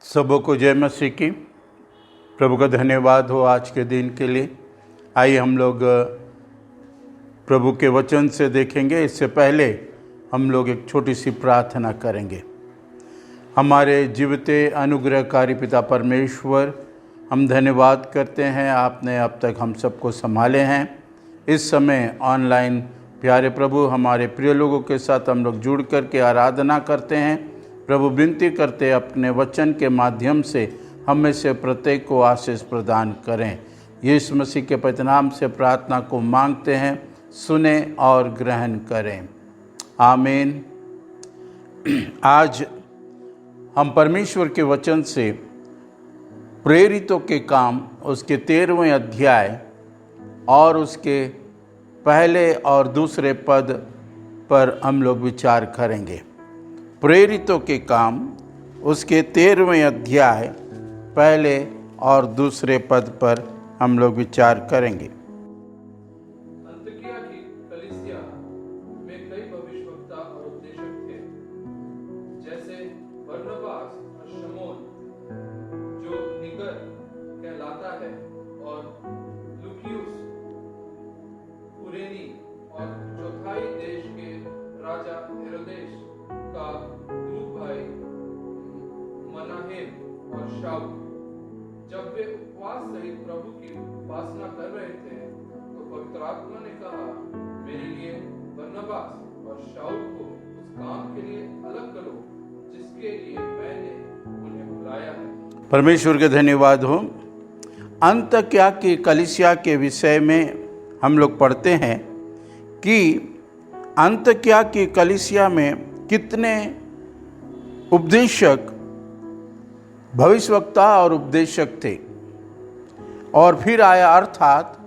सबों को जय मसीह की। प्रभु का धन्यवाद हो आज के दिन के लिए। आइए हम लोग प्रभु के वचन से देखेंगे। इससे पहले हम लोग एक छोटी सी प्रार्थना करेंगे। हमारे जीवते अनुग्रहकारी पिता परमेश्वर, हम धन्यवाद करते हैं, आपने अब तक हम सबको संभाले हैं। इस समय ऑनलाइन प्यारे प्रभु हमारे प्रिय लोगों के साथ हम लोग जुड़ कर के आराधना करते हैं। प्रभु विनती करते अपने वचन के माध्यम से हम में से प्रत्येक को आशीष प्रदान करें। यीशु मसीह के पवित्र नाम से प्रार्थना को मांगते हैं, सुने और ग्रहण करें, आमीन। आज हम परमेश्वर के वचन से प्रेरितों के काम उसके 13वें अध्याय और उसके पहले और दूसरे पद पर हम लोग विचार करेंगे। प्रेरितों के काम उसके 13वें अध्याय पहले और दूसरे पद पर हम लोग विचार करेंगे। अन्ताकिया की कलीसिया में कई भविष्यवक्ता और उपदेशक थे, जैसे बरनबास और शमौन जो निगर कहलाता है, और लूकियुस कुरेनी, और चौथाई देश के राजा हेरोदेस का दूत भाई मनाहेम और शाऊल। जब वे उपवास सहित प्रभु की उपासना कर रहे थे तो पवित्र आत्मा ने कहा, मेरे लिए बरनबास और शाऊल को उस काम के लिए अलग करो जिसके लिए मैंने उन्हें बुलाया है। परमेश्वर के धन्यवाद हो। अन्ताकिया की कलीसिया के विषय में हम लोग पढ़ते हैं कि अन्ताकिया की कलीसिया में कितने उपदेशक, भविष्यवक्ता और उपदेशक थे। और फिर आया अर्थात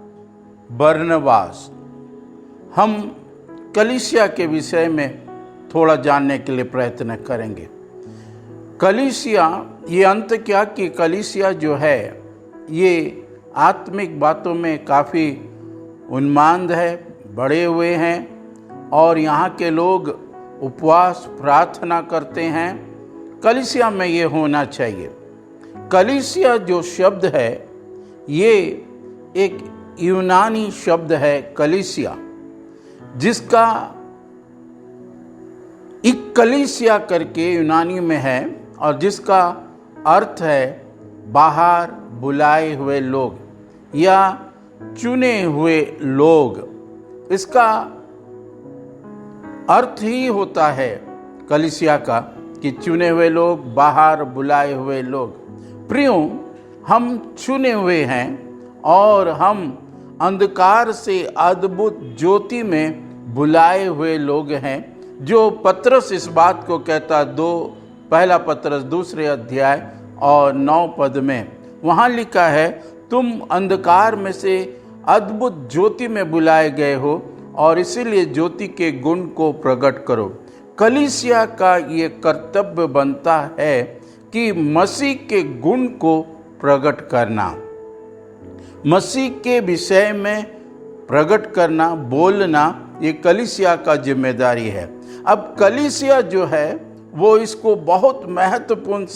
बरनबास। हम कलीसिया के विषय में थोड़ा जानने के लिए प्रयत्न करेंगे। कलीसिया, ये अन्ताकिया की कलीसिया जो है, ये आत्मिक बातों में काफ़ी उन्माद है, बढ़े हुए हैं, और यहाँ के लोग उपवास प्रार्थना करते हैं। कलीसिया में ये होना चाहिए। कलीसिया जो शब्द है, ये एक यूनानी शब्द है कलीसिया, जिसका इक्कलीसिया करके यूनानी में है, और जिसका अर्थ है बाहर बुलाए हुए लोग या चुने हुए लोग। इसका अर्थ ही होता है कलीसिया का कि चुने हुए लोग, बाहर बुलाए हुए लोग। प्रियो, हम चुने हुए हैं और हम अंधकार से अद्भुत ज्योति में बुलाए हुए लोग हैं। जो पत्रस इस बात को कहता, पहला पत्रस 2 अध्याय और 9 पद में वहाँ लिखा है, तुम अंधकार में से अद्भुत ज्योति में बुलाए गए हो और इसीलिए ज्योति के गुण को प्रकट करो। कलीसिया का ये कर्तव्य बनता है कि मसीह के गुण को प्रकट करना, मसीह के विषय में प्रकट करना, बोलना, ये कलीसिया का जिम्मेदारी है। अब कलीसिया जो है वो इसको बहुत महत्वपूर्ण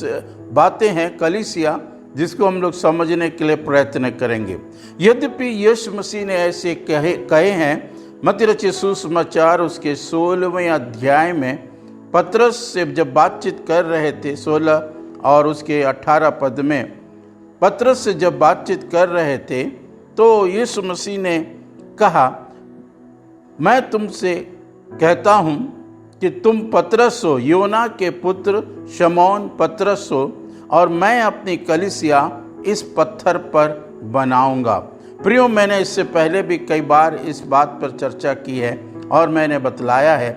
बातें हैं कलीसिया, जिसको हम लोग समझने के लिए प्रयत्न करेंगे। यद्यपि यीशु मसीह ने ऐसे कहे हैं। मत्ती रचित सुसमाचार उसके 16वें अध्याय में पतरस से जब बातचीत कर रहे थे, 16 और उसके 18 पद में पतरस से जब बातचीत कर रहे थे तो यीशु मसीह ने कहा, मैं तुमसे कहता हूँ कि तुम पतरस हो, योना के पुत्र शमौन पतरस हो, और मैं अपनी कलीसिया इस पत्थर पर बनाऊंगा। प्रियो, मैंने इससे पहले भी कई बार इस बात पर चर्चा की है और मैंने बतलाया है।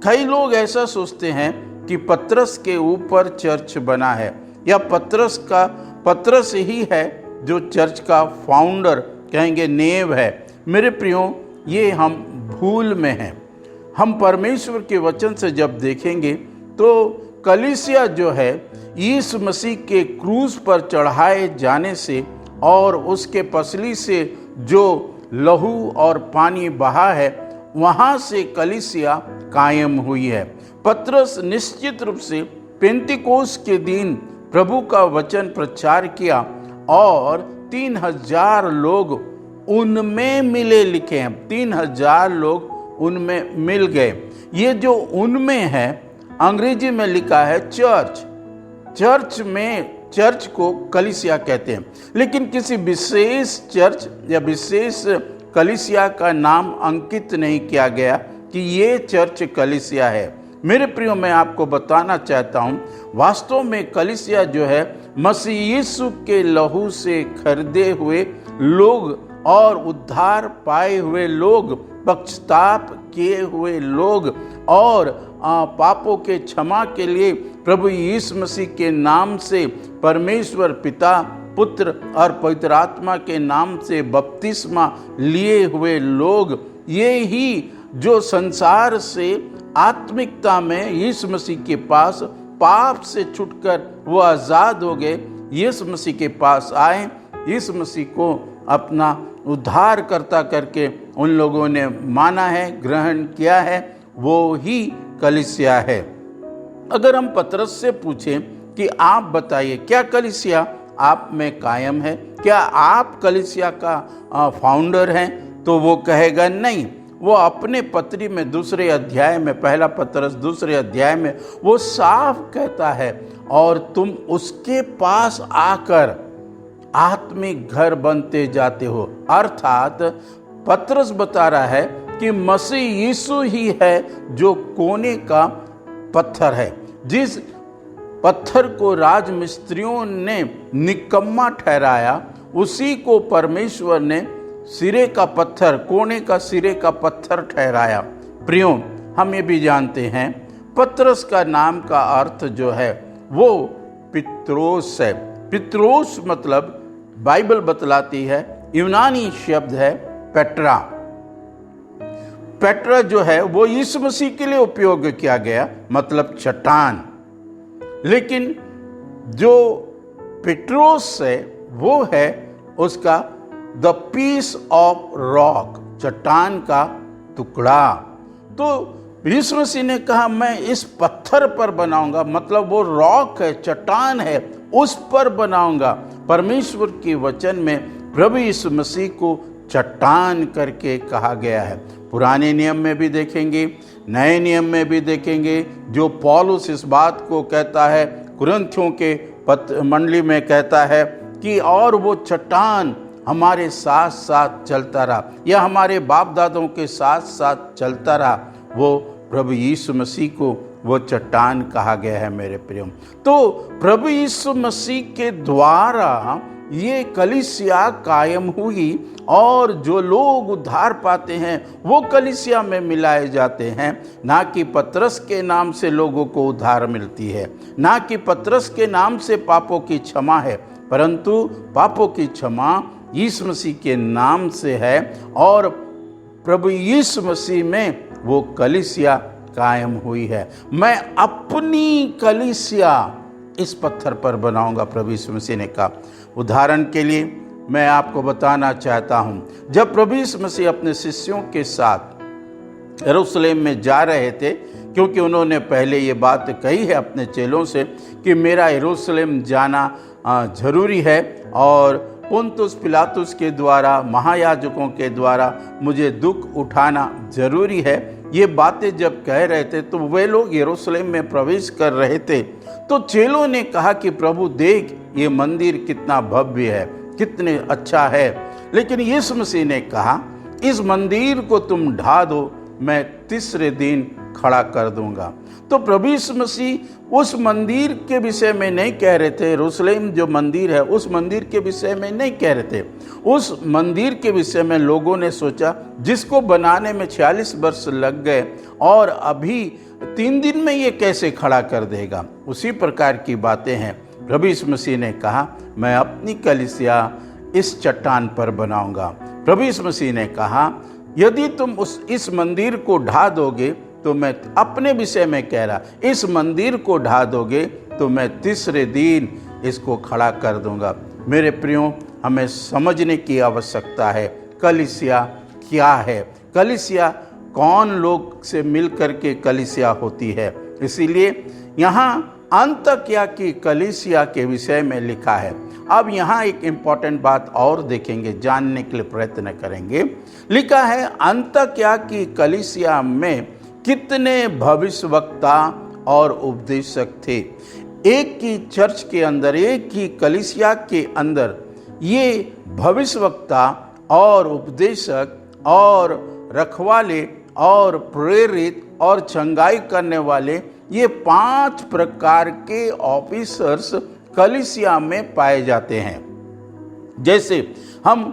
कई लोग ऐसा सोचते हैं कि पतरस के ऊपर चर्च बना है या पतरस ही है जो चर्च का फाउंडर, कहेंगे नींव है। मेरे प्रियो, ये हम भूल में हैं। हम परमेश्वर के वचन से जब देखेंगे तो कलीसिया जो है यीशु मसीह के क्रूस पर चढ़ाए जाने से और उसके पसली से जो लहू और पानी बहा है, वहाँ से कलीसिया कायम हुई है। पतरस निश्चित रूप से पेंतिकोस्त के दिन प्रभु का वचन प्रचार किया और 3000 लोग उनमें मिले, लिखे हैं 3000 लोग उनमें मिल गए। ये जो उनमें है, अंग्रेजी में लिखा है चर्च। चर्च को कलीसिया कहते हैं, लेकिन किसी विशेष चर्च या विशेष कलीसिया का नाम अंकित नहीं किया गया कि ये चर्च कलीसिया है। मेरे प्रियो, मैं आपको बताना चाहता हूँ, वास्तव में कलीसिया जो है मसीह यीशु के लहू से खरीदे हुए लोग और उद्धार पाए हुए लोग, पश्चाताप किए हुए लोग और पापों के क्षमा के लिए प्रभु यीशु मसीह के नाम से परमेश्वर पिता, पुत्र और पवित्र आत्मा के नाम से बपतिस्मा लिए हुए लोग, ये ही जो संसार से आत्मिकता में यीशु मसीह के पास पाप से छुटकर वो आज़ाद हो गए, यीशु मसीह के पास आए, यीशु मसीह को अपना उद्धारकर्ता करके उन लोगों ने माना है, ग्रहण किया है, वो ही कलीसिया है। अगर हम पतरस से पूछें कि आप बताइए, क्या कलीसिया आप में कायम है? क्या आप कलीसिया का फाउंडर हैं? तो वो कहेगा नहीं। वो अपने पत्री में दूसरे अध्याय में, पहला पतरस दूसरे अध्याय में वो साफ कहता है, और तुम उसके पास आकर आत्मिक घर बनते जाते हो। अर्थात पतरस बता रहा है कि मसीह यीशु ही है जो कोने का पत्थर है। जिस पत्थर को राजमिस्त्रियों ने निकम्मा ठहराया, उसी को परमेश्वर ने सिरे का पत्थर, कोने का सिरे का पत्थर ठहराया। प्रियो, हम ये भी जानते हैं पतरस का नाम का अर्थ जो है वो पित्रोस है। पित्रोस मतलब बाइबल बतलाती है, यूनानी शब्द है पेट्रा। पेट्रा जो है वो यीशु मसीह के लिए उपयोग किया गया, मतलब चट्टान। लेकिन जो पित्रोस है वो है उसका द पीस ऑफ रॉक, चट्टान का टुकड़ा। तो यीशु मसीह ने कहा मैं इस पत्थर पर बनाऊंगा, मतलब वो रॉक है, चट्टान है, उस पर बनाऊंगा। परमेश्वर के वचन में प्रभु यीशु मसीह को चट्टान करके कहा गया है। पुराने नियम में भी देखेंगे, नए नियम में भी देखेंगे, जो पौलुस इस बात को कहता है, कुरिन्थियों के मंडली में कहता है कि और वो चट्टान हमारे साथ साथ चलता रहा, या हमारे बाप दादों के साथ साथ चलता रहा, वो प्रभु यीशु मसीह को वो चट्टान कहा गया है। मेरे प्रियो, तो प्रभु यीशु मसीह के द्वारा ये कलीसिया कायम हुई, और जो लोग उद्धार पाते हैं वो कलीसिया में मिलाए जाते हैं। ना कि पतरस के नाम से लोगों को उद्धार मिलती है, ना कि पतरस के नाम से पापों की क्षमा है, परंतु पापों की क्षमा यीशु मसीह के नाम से है, और प्रभु यीशु मसीह में वो कलीसिया कायम हुई है। मैं अपनी कलीसिया इस पत्थर पर बनाऊंगा, प्रभु यीशु मसीह ने कहा। उदाहरण के लिए मैं आपको बताना चाहता हूँ, जब प्रभु यीशु मसीह अपने शिष्यों के साथ यरूशलेम में जा रहे थे, क्योंकि उन्होंने पहले ये बात कही है अपने चेलों से कि मेरा यरूशलेम जाना जरूरी है, और पुन्तुस पिलातुस के द्वारा, महायाजकों के द्वारा मुझे दुख उठाना जरूरी है। ये बातें जब कह रहे थे तो वे लोग यरूशलेम में प्रवेश कर रहे थे, तो चेलों ने कहा कि प्रभु देख, ये मंदिर कितना भव्य है, कितने अच्छा है। लेकिन यीशु मसीह ने कहा, इस मंदिर को तुम ढा दो, मैं तीसरे दिन खड़ा कर दूंगा। तो प्रभु यीशु मसीह उस मंदिर के विषय में नहीं कह रहे थे, यरूशलेम जो मंदिर है उस मंदिर के विषय में नहीं कह रहे थे। उस मंदिर के विषय में लोगों ने सोचा, जिसको बनाने में 46 वर्ष लग गए और अभी 3 दिन में ये कैसे खड़ा कर देगा। उसी प्रकार की बातें हैं। प्रभु यीशु मसीह ने कहा, मैं अपनी कलीसिया इस चट्टान पर बनाऊंगा। प्रभु यीशु मसीह ने कहा, यदि तुम इस मंदिर को ढा दोगे, तो मैं अपने विषय में कह रहा, इस मंदिर को ढा दोगे तो मैं तीसरे दिन इसको खड़ा कर दूंगा। मेरे प्रियो, हमें समझने की आवश्यकता है कलीसिया क्या है, कलीसिया कौन लोग से मिलकर के कलीसिया होती है। इसीलिए यहाँ अंतकिया की कलीसिया के विषय में लिखा है। अब यहाँ एक इम्पॉर्टेंट बात और देखेंगे, जानने के लिए प्रयत्न करेंगे। लिखा है, अंतकिया की कलीसिया में कितने भविष्यवक्ता और उपदेशक थे। एक ही चर्च के अंदर, एक ही कलीसिया के अंदर ये भविष्यवक्ता और उपदेशक और रखवाले और प्रेरित और चंगाई करने वाले, ये 5 प्रकार के ऑफिसर्स कलीसिया में पाए जाते हैं। जैसे हम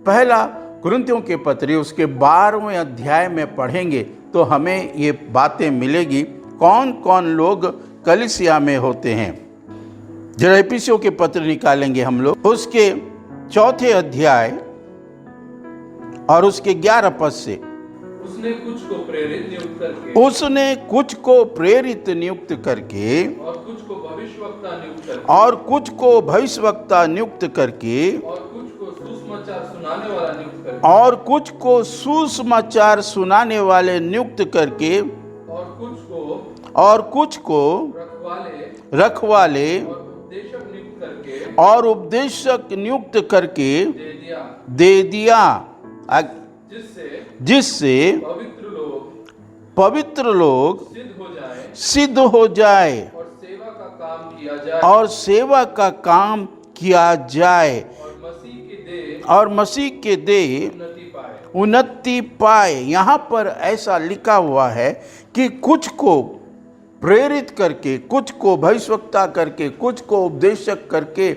पहला कुरिन्थियों के पत्री उसके 12वें अध्याय में पढ़ेंगे तो हमें ये बातें मिलेगी, कौन कौन लोग कलीसिया में होते हैं। जरा एफिसियों के पत्र निकालेंगे हम लोग, उसके 4 अध्याय और उसके 11 पद से। उसने कुछ को प्रेरित नियुक्त करके, उसने कुछ को प्रेरित नियुक्त करके, और कुछ को भविष्यवक्ता नियुक्त करके, और कुछ को भविष्यवक्ता नियुक्त करके, और कुछ को सुसमाचार सुनाने वाला नियुक्त करके, और कुछ को सुसमाचार सुनाने वाले नियुक्त करके, और कुछ को रखवाले और उपदेशक नियुक्त करके, और उपदेशक नियुक्त करके दे दिया, जिससे पवित्र लोग सिद्ध हो जाए और सेवा का काम किया जाए, और मसीह के देह उन्नति पाए। यहाँ पर ऐसा लिखा हुआ है कि कुछ को प्रेरित करके, कुछ को भविष्यवक्ता करके, कुछ को उपदेशक करके,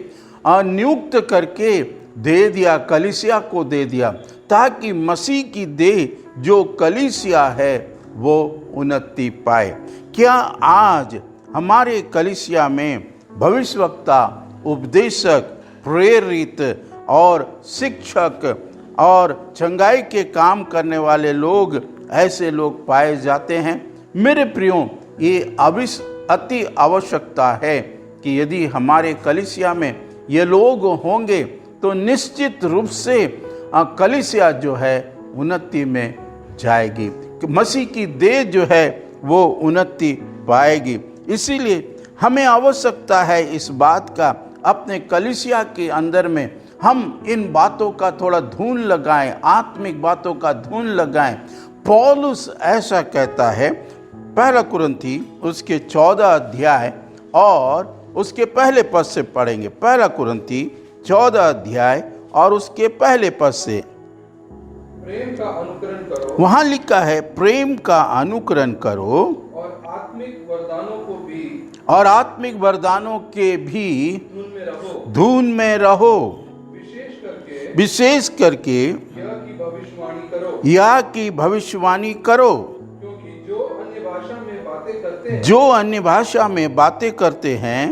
नियुक्त करके दे दिया, कलीसिया को दे दिया, ताकि मसीह की देह जो कलीसिया है वो उन्नति पाए। क्या आज हमारे कलीसिया में भविष्यवक्ता, उपदेशक, प्रेरित और शिक्षक और चंगाई के काम करने वाले लोग, ऐसे लोग पाए जाते हैं? मेरे प्रियो, ये अति आवश्यकता है कि यदि हमारे कलीसिया में ये लोग होंगे तो निश्चित रूप से कलीसिया जो है उन्नति में जाएगी, मसीह की देह जो है वो उन्नति पाएगी। इसीलिए हमें आवश्यकता है इस बात का, अपने कलीसिया के अंदर में हम इन बातों का थोड़ा धून लगाएं, आत्मिक बातों का धून लगाएं। पौलुस ऐसा कहता है, पहला कुरिन्थी उसके 14 अध्याय और उसके पहले पद से पढ़ेंगे। पहला कुरिन्थी 14 अध्याय और उसके पहले पद से। प्रेम का अनुकरण करो, वहां लिखा है, प्रेम का अनुकरण करो, और आत्मिक वरदानों को भी, और आत्मिक वरदानों के भी धून में रहो, विशेष करके या की भविष्यवाणी करो, या की भविष्यवाणी करो, क्योंकि जो अन्य भाषा में बातें करते हैं, जो अन्य भाषा में बातें करते हैं,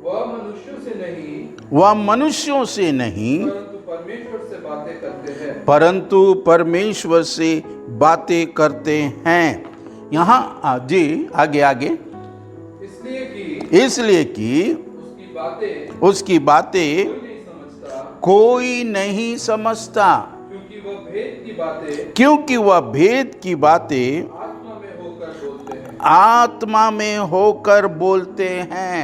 वह मनुष्यों से नहीं, वह मनुष्यों से नहीं, परंतु परमेश्वर से बातें करते हैं, परंतु परमेश्वर से बातें करते हैं। यहाँ जी आगे आगे, इसलिए कि उसकी बातें कोई नहीं समझता, क्योंकि वह भेद की बातें आत्मा में होकर बोलते हैं।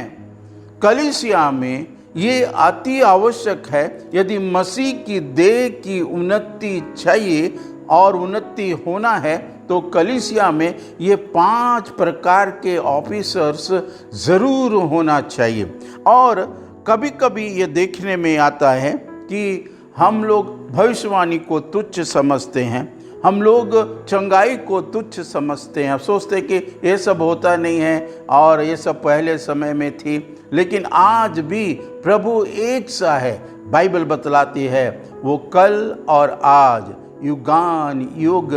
कलीसिया में ये अति आवश्यक है। यदि मसीह की देह की उन्नति चाहिए और उन्नति होना है तो कलीसिया में ये 5 प्रकार के ऑफिसर्स ज़रूर होना चाहिए। और कभी कभी ये देखने में आता है कि हम लोग भविष्यवाणी को तुच्छ समझते हैं, हम लोग चंगाई को तुच्छ समझते हैं, सोचते कि ये सब होता नहीं है और ये सब पहले समय में थी। लेकिन आज भी प्रभु एक सा है। बाइबल बतलाती है वो कल और आज युगान युग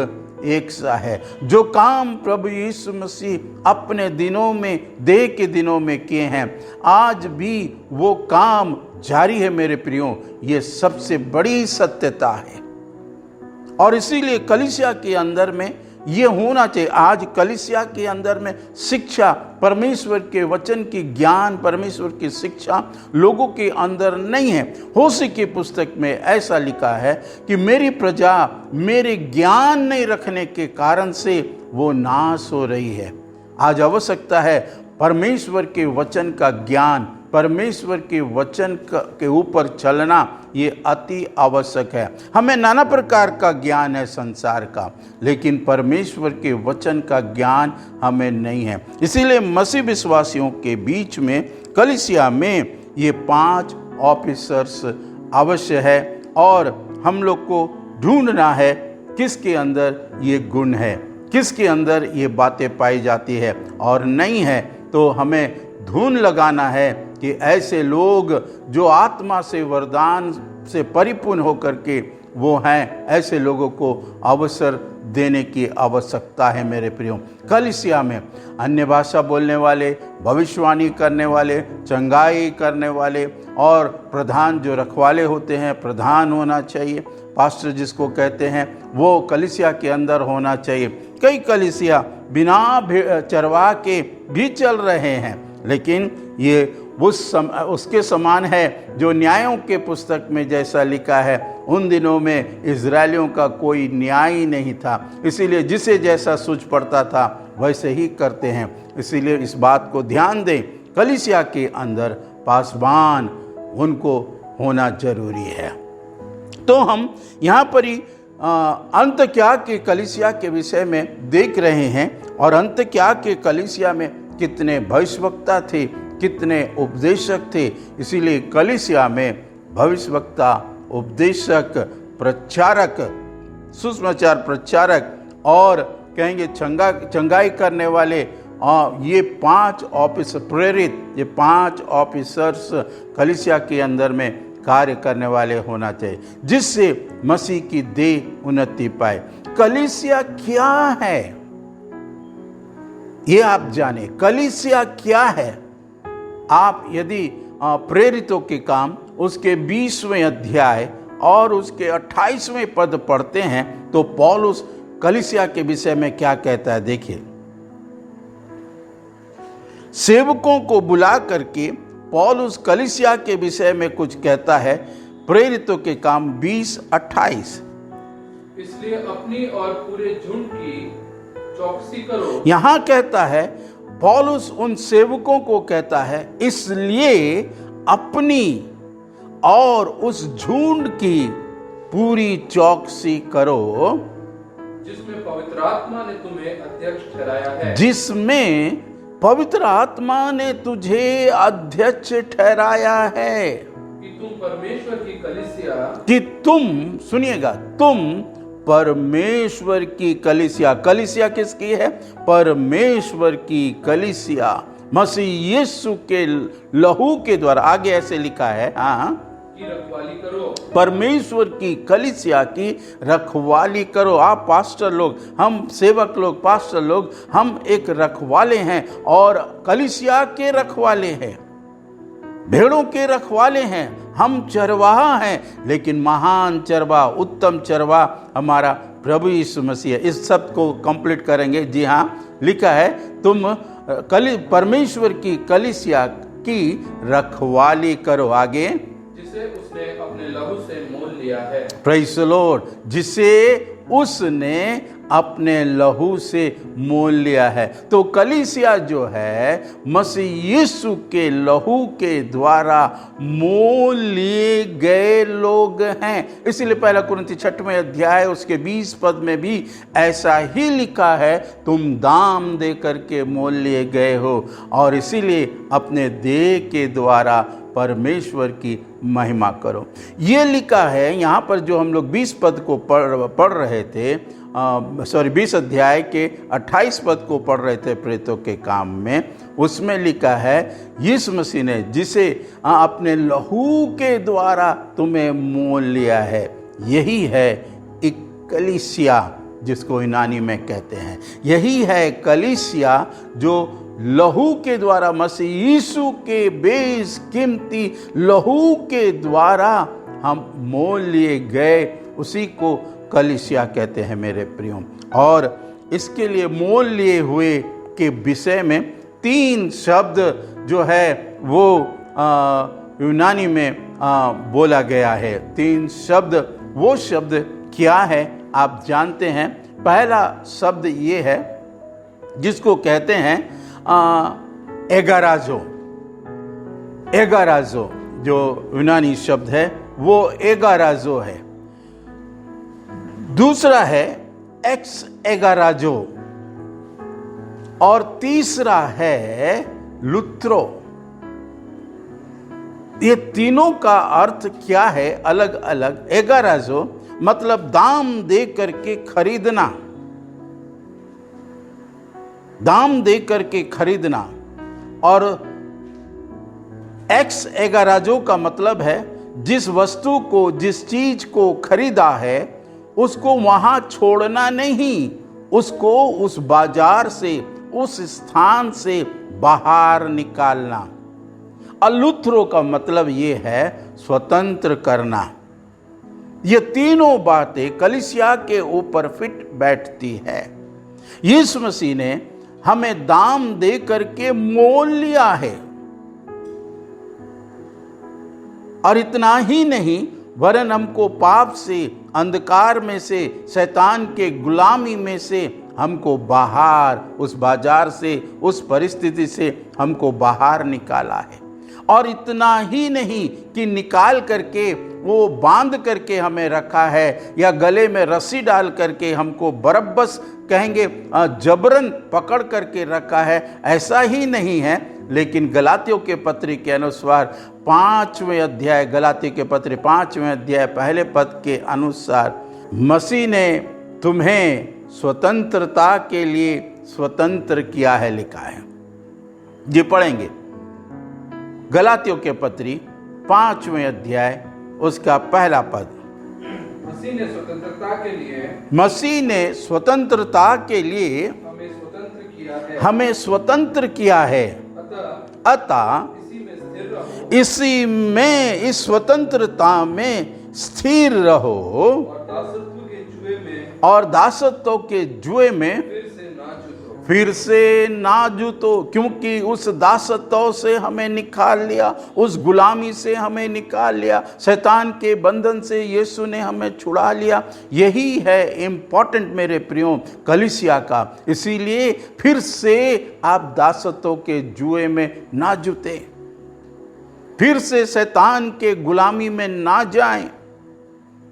एक सा है। जो काम प्रभु यीशु मसीह अपने दिनों में, देह के दिनों में किए हैं, आज भी वो काम जारी है मेरे प्रियो। ये सबसे बड़ी सत्यता है और इसीलिए कलीसिया के अंदर में ये होना चाहिए। आज कलीसिया के अंदर में शिक्षा, परमेश्वर के वचन की ज्ञान, परमेश्वर की शिक्षा लोगों के अंदर नहीं है। होशे की पुस्तक में ऐसा लिखा है कि मेरी प्रजा मेरे ज्ञान नहीं रखने के कारण से वो नाश हो रही है। आज आवश्यकता है परमेश्वर के वचन का ज्ञान, परमेश्वर के वचन के ऊपर चलना, ये अति आवश्यक है। हमें नाना प्रकार का ज्ञान है संसार का, लेकिन परमेश्वर के वचन का ज्ञान हमें नहीं है। इसीलिए मसीह विश्वासियों के बीच में, कलीसिया में ये 5 ऑफिसर्स अवश्य है और हम लोग को ढूंढना है किसके अंदर ये गुण है, किसके अंदर ये बातें पाई जाती है। और नहीं है तो हमें धुन लगाना है कि ऐसे लोग जो आत्मा से, वरदान से परिपूर्ण होकर के वो हैं, ऐसे लोगों को अवसर देने की आवश्यकता है मेरे प्रियो। कलीसिया में अन्य भाषा बोलने वाले, भविष्यवाणी करने वाले, चंगाई करने वाले और प्रधान जो रखवाले होते हैं, प्रधान होना चाहिए। पास्टर जिसको कहते हैं वो कलीसिया के अंदर होना चाहिए। कई कलीसिया बिना चरवाह के भी चल रहे हैं, लेकिन ये उसके समान है जो न्यायों के पुस्तक में जैसा लिखा है, उन दिनों में इजरायलियों का कोई न्याय ही नहीं था, इसीलिए जिसे जैसा सूझ पड़ता था वैसे ही करते हैं। इसीलिए इस बात को ध्यान दें, कलीसिया के अंदर पासवान उनको होना जरूरी है। तो हम यहाँ पर ही अंतक्या के कलीसिया के विषय में देख रहे हैं और अंतक्या के कलीसिया में कितने भविष्यवक्ता थे, कितने उपदेशक थे। इसीलिए कलीसिया में भविष्यवक्ता, उपदेशक, प्रचारक, सुसमाचार प्रचारक और कहेंगे चंगाई करने वाले, ये 5 ऑफिसर, प्रेरित, ये 5 ऑफिसर्स कलीसिया के अंदर में कार्य करने वाले होना चाहिए, जिससे मसीह की देह उन्नति पाए। कलीसिया क्या है ये आप जाने। कलीसिया क्या है? आप यदि प्रेरितों के काम उसके 20वें अध्याय और उसके 28वें पद पढ़ते हैं तो पौलुस कलीसिया के विषय में क्या कहता है, देखिए। सेवकों को बुला करके पौलुस कलीसिया के विषय में कुछ कहता है। प्रेरितों के काम 20:28। इसलिए अपनी और पूरे झुंड की चौकसी करो। यहां कहता है पौलुस उन सेवकों को कहता है, इसलिए अपनी और उस झुंड की पूरी चौकसी करो जिसमें पवित्र आत्मा ने तुम्हें अध्यक्ष ठहराया है। जिसमें पवित्र आत्मा ने तुझे अध्यक्ष ठहराया है कि तुम परमेश्वर की कलीसिया, कि तुम, सुनिएगा, तुम परमेश्वर की कलीसिया। कलीसिया किसकी है? परमेश्वर की कलीसिया, मसीह यीशु के लहू के द्वारा। आगे ऐसे लिखा है, की रखवाली करो। परमेश्वर की कलीसिया की रखवाली करो। आप पास्टर लोग, हम सेवक लोग, पास्टर लोग, हम एक रखवाले हैं और कलीसिया के रखवाले हैं, भेड़ों के रखवाले हैं। हम चरवाहा हैं, लेकिन महान चरवाहा, उत्तम चरवाहा हमारा प्रभु यीशु मसीह है। इस शब्द को कंप्लीट करेंगे। जी हाँ, लिखा है तुम परमेश्वर की कलीसिया की रखवाली करो। आगे, जिसे उसने अपने लहू से मोल लिया है। Praise the Lord. जिसे उसने अपने लहू से मोल लिया है। तो कलीसिया जो है मसीह यीशु के लहू के द्वारा मोल लिए गए लोग हैं। इसीलिए पहला कुरिन्थी 6वें अध्याय उसके 20 पद में भी ऐसा ही लिखा है, तुम दाम दे करके मोल लिए गए हो और इसीलिए अपने देह के द्वारा परमेश्वर की महिमा करो। ये लिखा है यहाँ पर जो हम लोग 20 पद को पढ़ रहे थे, 20 अध्याय के 28 पद को पढ़ रहे थे प्रेरितों के काम में, उसमें लिखा है यीशु मसीह ने जिसे अपने लहू के द्वारा तुम्हें मोल लिया है, यही है एक कलीसिया जिसको यूनानी में कहते हैं। यही है कलीसिया जो लहू के द्वारा, मसीह यीशु के बेशकीमती लहू के द्वारा हम मोल लिए गए, उसी को कलीसिया कहते हैं मेरे प्रियो। और इसके लिए मोल लिए हुए के विषय में 3 शब्द जो है वो यूनानी में बोला गया है। 3 शब्द, वो शब्द क्या है आप जानते हैं। पहला शब्द ये है जिसको कहते हैं एगाराजो। एगाराजो जो यूनानी शब्द है वो एगाराजो है। दूसरा है एक्स एगाराजो और तीसरा है लुत्रो। ये तीनों का अर्थ क्या है अलग अलग। एगाराजो मतलब दाम दे करके खरीदना, दाम दे करके खरीदना, और एक्स एगाराजो का मतलब है जिस वस्तु को, जिस चीज को खरीदा है उसको वहां छोड़ना नहीं, उसको उस बाजार से, उस स्थान से बाहर निकालना। अलुत्रो का मतलब ये है स्वतंत्र करना। ये तीनों बातें कलीसिया के ऊपर फिट बैठती है। यीशु मसीह ने हमें दाम दे करके मोल लिया है, और इतना ही नहीं वरन हमको पाप से, अंधकार में से, शैतान के गुलामी में से हमको बाहर, उस बाजार से, उस परिस्थिति से हमको बाहर निकाला है। और इतना ही नहीं कि निकाल करके वो बांध करके हमें रखा है या गले में रस्सी डाल करके हमको बरब्बस कहेंगे जबरन पकड़ करके रखा है, ऐसा ही नहीं है। लेकिन गलातियों के पत्री के अनुसार 5वें अध्याय, गलातियों के पत्र 5वें अध्याय पहले पद के अनुसार मसीह ने तुम्हें स्वतंत्रता के लिए स्वतंत्र किया है, लिखा है। ये पढ़ेंगे गलातियों के पत्री 5वें अध्याय उसका पहला पद। मसीह ने स्वतंत्रता के लिए, मसीह ने स्वतंत्रता के लिए हमें स्वतंत्र किया है, हमें स्वतंत्र किया है। अतः इसी में स्थिर रहो, इसी में, इस स्वतंत्रता में स्थिर रहो और दासत्व के जुए में फिर से ना जूतो, क्योंकि उस दासत्व से हमें निकाल लिया, उस गुलामी से हमें निकाल लिया, शैतान के बंधन से यीशु ने हमें छुड़ा लिया। यही है इम्पोर्टेंट मेरे प्रियो कलीसिया का। इसीलिए फिर से आप दासत्व के जुए में ना जुते, फिर से शैतान के गुलामी में ना जाएं।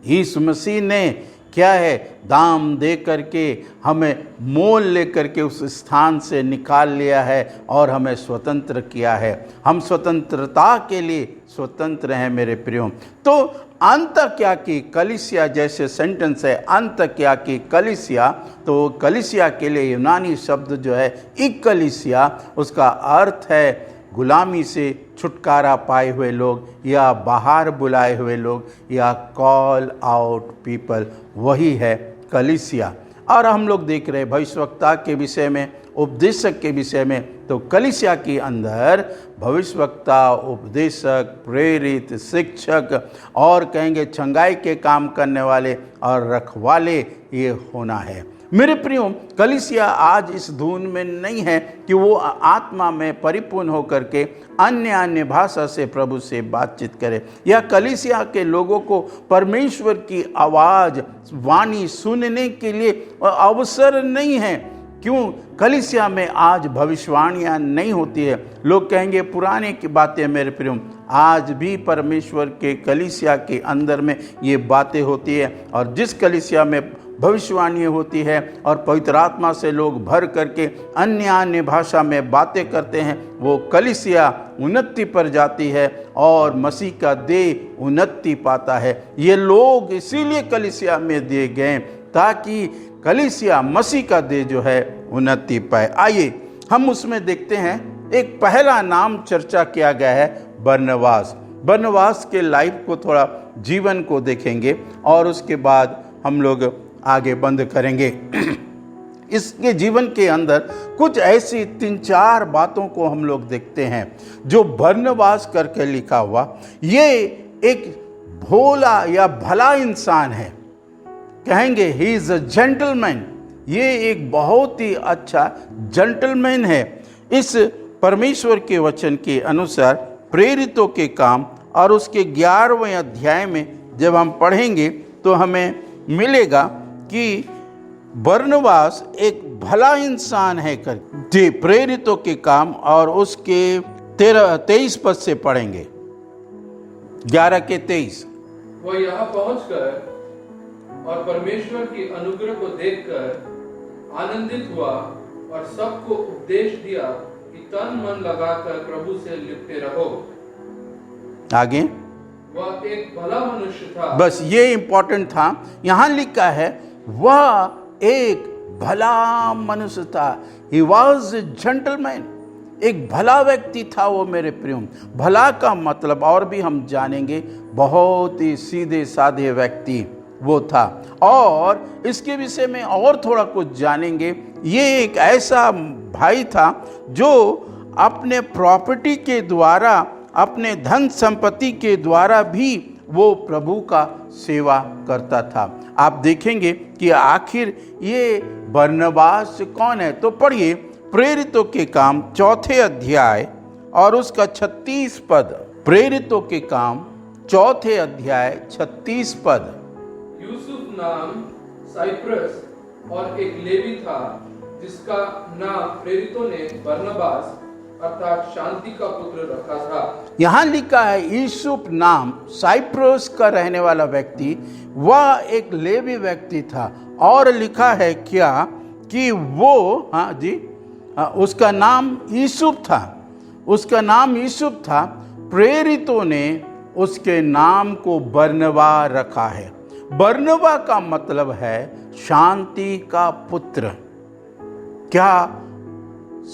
यीशु मसीह ने क्या है, दाम दे करके हमें मोल ले करके उस स्थान से निकाल लिया है और हमें स्वतंत्र किया है। हम स्वतंत्रता के लिए स्वतंत्र हैं मेरे प्रियो। तो अंतःक्रिया की कलीसिया जैसे सेंटेंस है, अंतःक्रिया की कलीसिया, तो कलीसिया के लिए यूनानी शब्द जो है इक्कलीसिया, उसका अर्थ है गुलामी से छुटकारा पाए हुए लोग या बाहर बुलाए हुए लोग या कॉल आउट पीपल, वही है कलीसिया। और हम लोग देख रहे हैं भविष्यवक्ता के विषय में, उपदेशक के विषय में, तो कलीसिया के अंदर भविष्यवक्ता, उपदेशक, प्रेरित, शिक्षक और कहेंगे छंगाई के काम करने वाले और रखवाले, ये होना है। मेरे प्रियो, कलीसिया आज इस धुन में नहीं है कि वो आत्मा में परिपूर्ण होकर के अन्य भाषा से प्रभु से बातचीत करे, या कलीसिया के लोगों को परमेश्वर की आवाज़ वाणी सुनने के लिए अवसर नहीं है। क्यों? कलीसिया में आज भविष्यवाणियाँ नहीं होती है। लोग कहेंगे पुराने की बातें। मेरे प्रियो, आज भी परमेश्वर के कलीसिया के अंदर में ये बातें होती है, और जिस कलीसिया में भविष्यवाणी होती है और पवित्र आत्मा से लोग भर करके अन्य भाषा में बातें करते हैं, वो कलीसिया उन्नति पर जाती है और मसीह का देह उन्नति पाता है। ये लोग इसीलिए कलीसिया में दिए गए ताकि कलीसिया मसीह का देह जो है उन्नति पाए। आइए हम उसमें देखते हैं, एक पहला नाम चर्चा किया गया है बरनबास। बरनबास के लाइफ को, थोड़ा जीवन को देखेंगे और उसके बाद हम लोग आगे बंद करेंगे। इसके जीवन के अंदर कुछ ऐसी 3-4 बातों को हम लोग देखते हैं जो बरनबास करके लिखा हुआ। ये एक भोला या भला इंसान है, कहेंगे ही इज अ जेंटलमैन। ये एक बहुत ही अच्छा जेंटलमैन है। इस परमेश्वर के वचन के अनुसार प्रेरितों के काम और उसके 11वें अध्याय में जब हम पढ़ेंगे तो हमें मिलेगा कि बरनबास एक भला इंसान है जी। प्रेरितों के काम और उसके 23 पद से पढ़ेंगे, 11 के 23। वह यहाँ पहुंचकर और परमेश्वर की अनुग्रह को देखकर आनंदित हुआ और सबको उपदेश दिया कि तन मन लगाकर प्रभु से लिपटे रहो। आगे, वह एक भला मनुष्य था। बस ये इंपॉर्टेंट था। यहां लिखा है वह एक भला मनुष्य था। ही वॉज ए जेंटलमैन, एक भला व्यक्ति था वो। मेरे प्रियो, भला का मतलब और भी हम जानेंगे, बहुत ही सीधे साधे व्यक्ति वो था। और इसके विषय में और थोड़ा कुछ जानेंगे। ये एक ऐसा भाई था जो अपने प्रॉपर्टी के द्वारा, अपने धन संपत्ति के द्वारा भी वो प्रभु का सेवा करता था। आप देखेंगे कि आखिर ये बरनबास कौन है। तो पढ़िए प्रेरितों के काम 4 अध्याय और उसका 36 पद। प्रेरितों के काम 4 अध्याय 36 पद। यूसुफ नाम साइप्रस और एक लेवी था जिसका नाम प्रेरितों ने बरनबास अर्थात शांति का पुत्र रखा था। यहाँ लिखा है यूसुफ नाम साइप्रस का रहने वाला व्यक्ति, वह एक लेवी व्यक्ति था। और लिखा है क्या कि वो, हाँ जी, उसका नाम यूसुफ था। उसका नाम यूसुफ था। प्रेरितों ने उसके नाम को बरनबा रखा है। बरनबा का मतलब है शांति का पुत्र। क्या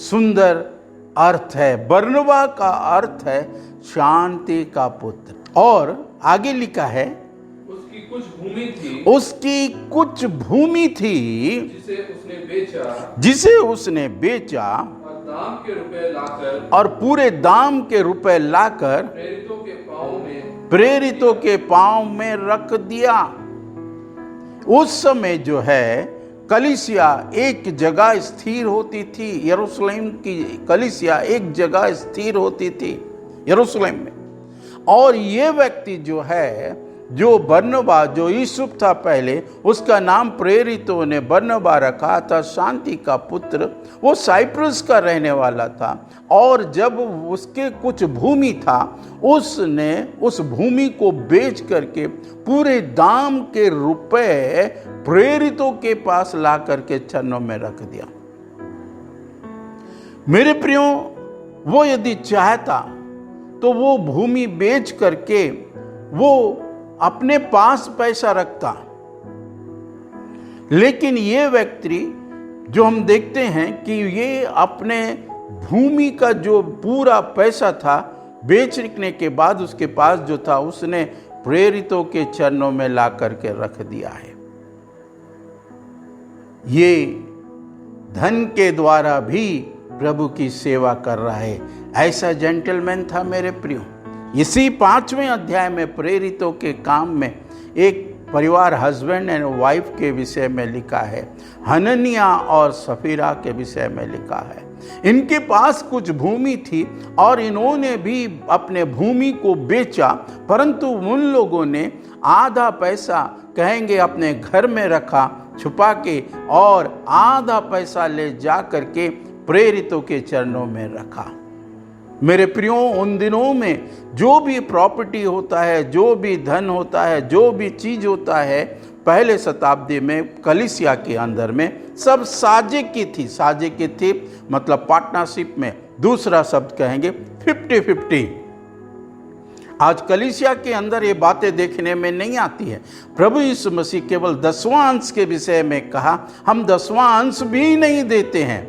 सुंदर अर्थ है। बरनबा का अर्थ है शांति का पुत्र। और आगे लिखा है उसकी कुछ भूमि थी, उसकी कुछ भूमि थी जिसे उसने बेचा और दाम के रुपए लाकर, और पूरे दाम के रुपए लाकर प्रेरितों के पांव में रख दिया। उस समय जो है कलीसिया एक जगह स्थिर होती थी। यरूशलेम की कलीसिया एक जगह स्थिर होती थी यरूशलेम में। और ये व्यक्ति जो है, जो बरनबा, जो यूसुफ था पहले, उसका नाम प्रेरितों ने बरनबा रखा था, शांति का पुत्र। वो साइप्रस का रहने वाला था। और जब उसके कुछ भूमि था, उसने उस भूमि को बेच करके पूरे दाम के रुपए प्रेरितों के पास ला करके चरणों में रख दिया। मेरे प्रियो, वो यदि चाहता तो वो भूमि बेच करके वो अपने पास पैसा रखता। लेकिन ये व्यक्ति जो हम देखते हैं कि ये अपने भूमि का जो पूरा पैसा था बेचने के बाद उसके पास जो था उसने प्रेरितों के चरणों में ला करके रख दिया है। ये धन के द्वारा भी प्रभु की सेवा कर रहा है। ऐसा जेंटलमैन था मेरे प्रियो। इसी 5वें अध्याय में प्रेरितों के काम में एक परिवार हस्बैंड एंड वाइफ के विषय में लिखा है, हननिया और सफीरा के विषय में लिखा है। इनके पास कुछ भूमि थी और इन्होंने भी अपने भूमि को बेचा, परंतु उन लोगों ने आधा पैसा कहेंगे अपने घर में रखा छुपा के, और आधा पैसा ले जा करके प्रेरितों के चरणों में रखा। मेरे प्रियो, उन दिनों में जो भी प्रॉपर्टी होता है, जो भी धन होता है, जो भी चीज होता है, पहले शताब्दी में कलीसिया के अंदर में सब साझे की थी। साझे की थी मतलब पार्टनरशिप में। दूसरा शब्द कहेंगे 50-50। आज कलीसिया के अंदर ये बातें देखने में नहीं आती है। प्रभु यीशु मसीह केवल 10वां अंश के विषय में कहा, हम 10वां अंश भी नहीं देते हैं।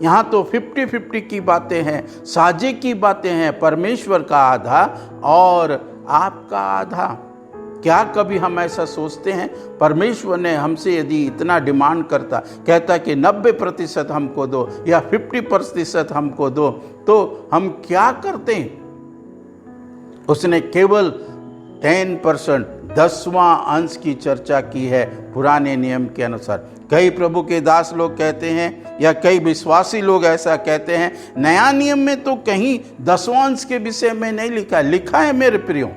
यहाँ तो 50-50 की बातें हैं, साझे की बातें हैं, परमेश्वर का आधा और आपका आधा। क्या कभी हम ऐसा सोचते हैं? परमेश्वर ने हमसे यदि इतना डिमांड करता, कहता कि 90% हमको दो या 50% हमको दो, तो हम क्या करते हैं? उसने केवल 10%, 10वां अंश की चर्चा की है पुराने नियम के अनुसार। कई प्रभु के दास लोग कहते हैं या कई विश्वासी लोग ऐसा कहते हैं, नया नियम में तो कहीं 10वां अंश के विषय में नहीं लिखा। लिखा है मेरे प्रियो,